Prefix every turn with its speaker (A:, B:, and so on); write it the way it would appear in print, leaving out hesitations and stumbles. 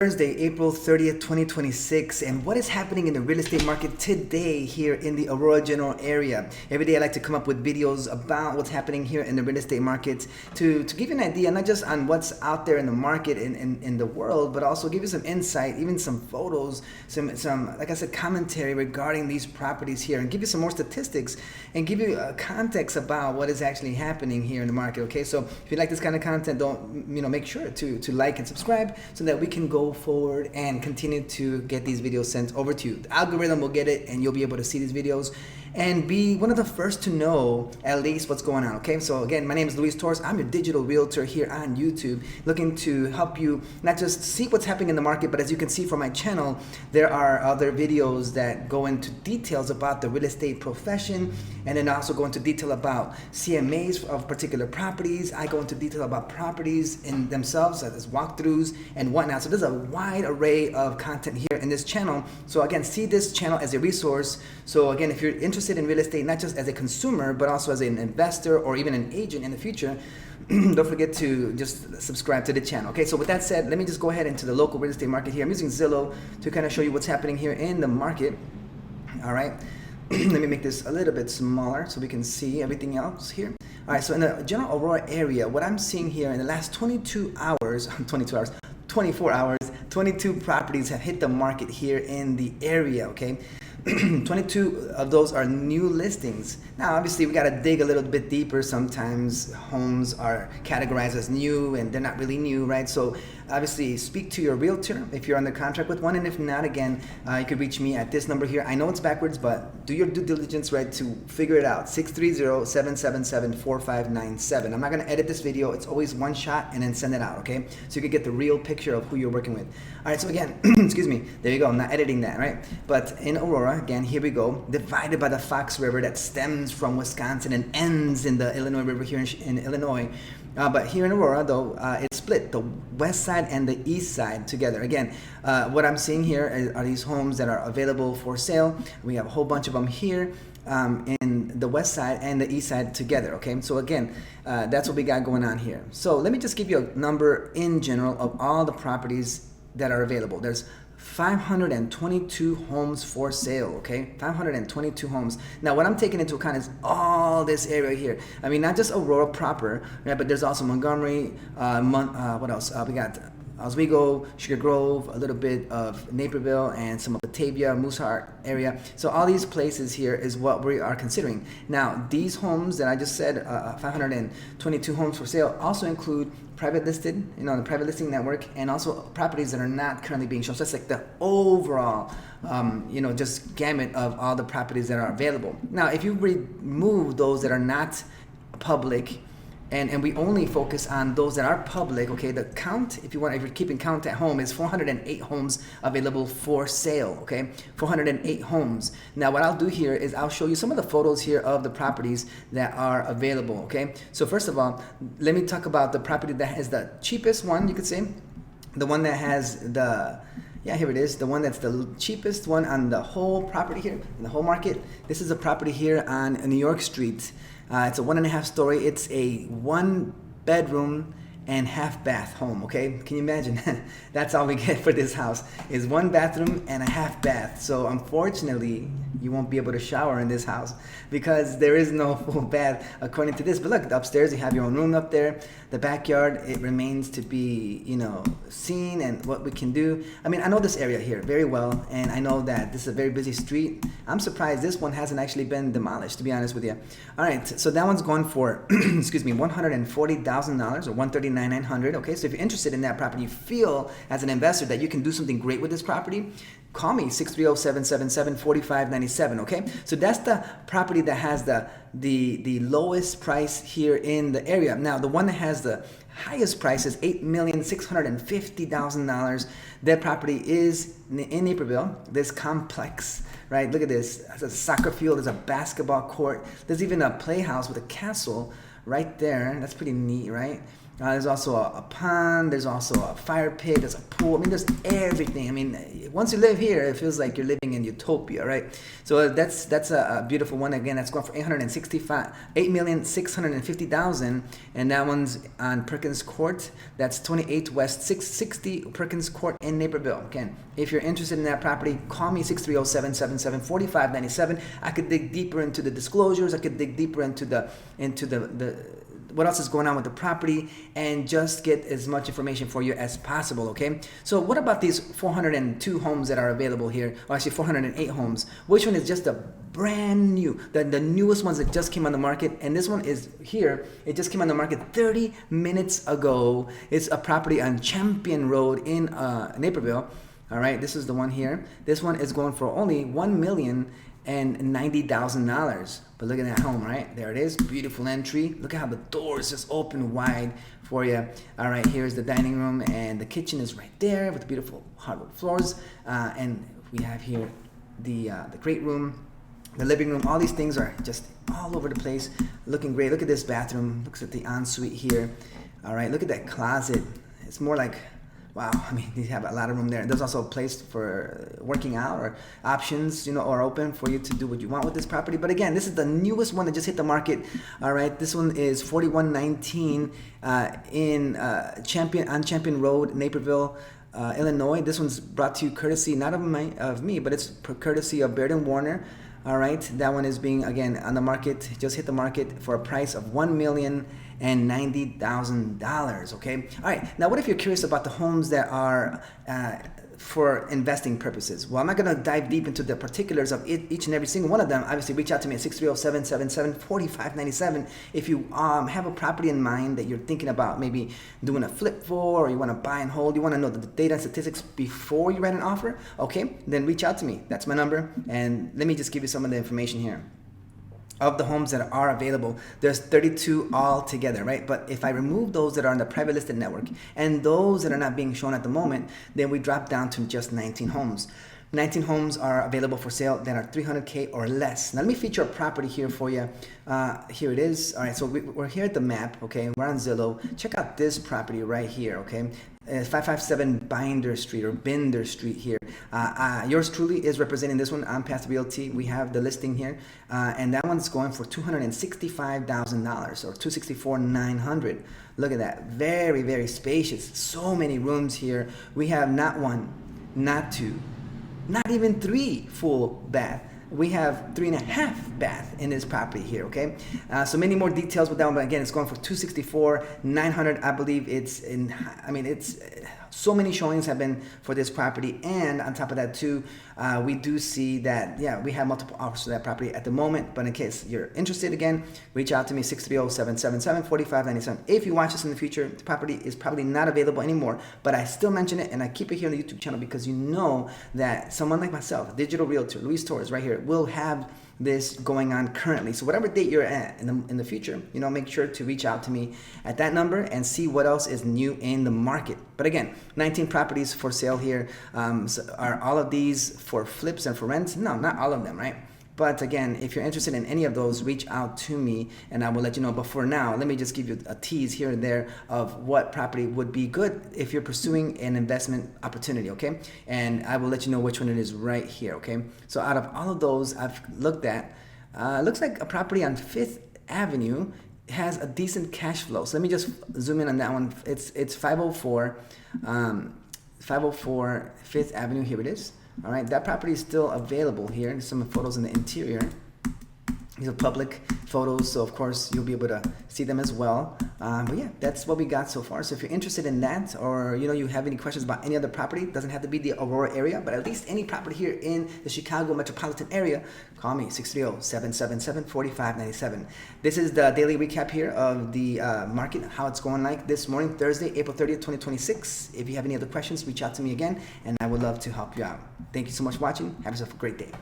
A: Thursday, April 30th, 2026, and what is happening in the real estate market today here in the Aurora general area. Every day I like to come up with videos about what's happening here in the real estate market to give you an idea, not just on what's out there in the market in the world, but also give you some insight, even some photos, some like I said, commentary regarding these properties here, and give you some more statistics and give you a context about what is actually happening here in the market. Okay, so if you like this kind of content, don't make sure to like and subscribe so that we can go forward and continue to get these videos sent over to you. The algorithm will get it and you'll be able to see these videos and be one of the first to know at least what's going on. Okay, so again, my name is Torres. I'm your digital realtor here on YouTube, looking to help you not just see what's happening in the market, but as you can see from my channel, there are other videos that go into details about the real estate profession, and then also go into detail about CMAs of particular properties. I go into detail about properties in themselves, as walkthroughs and whatnot. So there's a wide array of content here in this channel. So again, see this channel as a resource. So again, if you're interested in real estate, not just as a consumer, but also as an investor or even an agent in the future, don't forget to just subscribe to the channel. Okay, so with that said, let me just go ahead into the local real estate market here. I'm using Zillow to kind of show you what's happening here in the market. All right, let me make this a little bit smaller so we can see everything else here. All right, so in the general Aurora area, what I'm seeing here in the last 24 hours, 22 properties have hit the market here in the area, okay? 22 of those are new listings. Now, obviously, we got to dig a little bit deeper. Sometimes homes are categorized as new and they're not really new, right? So obviously, speak to your realtor if you're under contract with one, and if not, again, you could reach me at this number here. I know it's backwards, but do your due diligence, right, to figure it out. 630-777-4597. I'm not going to edit this video. It's always one shot and then send it out, okay? So you can get the real picture of who you're working with. All right, so again, excuse me, there you go. I'm not editing that, right? But in Aurora, again, here we go, divided by the Fox River that stems from Wisconsin and ends in the Illinois River here in Illinois. But here in Aurora, though, it's split, the west side and the east side together. Again, what I'm seeing here are these homes that are available for sale. We have a whole bunch of them here in the west side and the east side together, okay? So again, that's what we got going on here. So let me just give you a number in general of all the properties that are available. There's 522 homes for sale, okay? 522 homes. Now, what I'm taking into account is all this area here. I mean, not just Aurora proper, right? But there's also Montgomery, what else? We got Oswego, Sugar Grove, a little bit of Naperville, and some of Batavia, Mooseheart area. So all these places here is what we are considering. Now, these homes that I just said, 522 homes for sale, also include private listed, the private listing network, and also properties that are not currently being shown. So that's like the overall, just gamut of all the properties that are available. Now, if you remove those that are not public, and we only focus on those that are public, okay, the count, if you're keeping count at home, is 408 homes available for sale, okay, 408 homes. Now, what I'll do here is I'll show you some of the photos here of the properties that are available, okay. So first of all, let me talk about the property that has the cheapest one, you could say, the one that has here it is, the one that's the cheapest one on the whole property here, in the whole market. This is a property here on New York Street. It's a 1.5 story. It's a 1 bedroom and half bath home, okay? Can you imagine? That's all we get for this house, is 1 bathroom and a half bath. So unfortunately, you won't be able to shower in this house because there is no full bath according to this. But look, upstairs you have your own room up there. The backyard, it remains to be, seen and what we can do. I mean, I know this area here very well, and I know that this is a very busy street. I'm surprised this one hasn't actually been demolished, to be honest with you. All right, so that one's going for, excuse me, $140,000 or $139,900. Okay, so if you're interested in that property, you feel as an investor that you can do something great with this property, call me, 630-777-4597, okay? So that's the property that has the lowest price here in the area. Now, the one that has the highest price is $8,650,000. That property is in Naperville, this complex, right? Look at this. There's a soccer field, there's a basketball court, there's even a playhouse with a castle right there. That's pretty neat, right? There's also a pond, there's also a fire pit, there's a pool. I mean, there's everything. I mean, once you live here, it feels like you're living in utopia, right? So that's a beautiful one. Again, that's going for $8,650,000, and that one's on Perkins Court. That's 28 West 660 Perkins Court in Naperville. Again, if you're interested in that property, call me 630-777-4597. I could dig deeper into the disclosures. I could dig deeper into the what else is going on with the property, and just get as much information for you as possible, okay? So what about these 402 homes that are available here, or actually 408 homes? Which one is just a brand new, the newest ones that just came on the market? And this one is here, it just came on the market 30 minutes ago. It's a property on Champion Road in Naperville. All right, this is the one here. This one is going for only $1,090,000. But look at that home, right? There it is, beautiful entry. Look at how the doors just open wide for you. All right, here's the dining room, and the kitchen is right there with the beautiful hardwood floors. And we have here the great room, the living room. All these things are just all over the place, looking great. Look at this bathroom. Looks at the ensuite here. All right, look at that closet. It's more like, wow, I mean, you have a lot of room there. There's also a place for working out, or options, are open for you to do what you want with this property. But again, this is the newest one that just hit the market. All right, this one is 4119 in Champion Road, Naperville, Illinois. This one's brought to you courtesy not of me, but it's courtesy of Baird & Warner. All right, that one is being, again, on the market, just hit the market for a price of $1,090,000. Okay. All right. Now, what if you're curious about the homes that are for investing purposes? Well, I'm not going to dive deep into the particulars of each and every single one of them. Obviously, reach out to me at 630-777-4597 if you have a property in mind that you're thinking about maybe doing a flip for, or you want to buy and hold. You want to know the data and statistics before you write an offer. Okay, then reach out to me. That's my number, and let me just give you some of the information here. Of the homes that are available, there's 32 altogether, right? But if I remove those that are on the private listed network and those that are not being shown at the moment, then we drop down to just 19 homes. 19 homes are available for sale that are $300K or less. Now let me feature a property here for you. Here it is. All right, so we're here at the map, okay? We're on Zillow. Check out this property right here, okay? 557 Binder Street or Binder Street here. Yours truly is representing this one, OnPath Realty. We have the listing here, and that one's going for $265,000 or $264,900. Look at that, very, very spacious. So many rooms here. We have not one, not two, not even three full bath. We have 3.5 bath in this property here, okay? So many more details with that one, but again, it's going for $264,900. I believe it's so many showings have been for this property, and on top of that too, we do see that, yeah, we have multiple offers for that property at the moment. But in case you're interested, again, reach out to me, 630-777-4597. If you watch this in the future, the property is probably not available anymore, but I still mention it, and I keep it here on the YouTube channel because you know that someone like myself, Digital Realtor, Luis Torres, right here, will have this going on currently. So whatever date you're at in the future, make sure to reach out to me at that number and see what else is new in the market. But again, 19 properties for sale here. So are all of these for flips and for rents? No, not all of them, right? But again, if you're interested in any of those, reach out to me and I will let you know. But for now, let me just give you a tease here and there of what property would be good if you're pursuing an investment opportunity, okay? And I will let you know which one it is right here, okay? So out of all of those I've looked at, looks like a property on 5th Avenue has a decent cash flow. So let me just zoom in on that one. It's 504 5th Avenue. Here it is. All right, that property is still available here. There's some photos in the interior. These are public photos, so of course you'll be able to see them as well. But yeah, that's what we got so far. So if you're interested in that, or you have any questions about any other property, it doesn't have to be the Aurora area, but at least any property here in the Chicago metropolitan area, call me, 630-777-4597. This is the daily recap here of the market, how it's going like this morning, Thursday, April 30th, 2026. If you have any other questions, reach out to me again, and I would love to help you out. Thank you so much for watching. Have yourself a great day.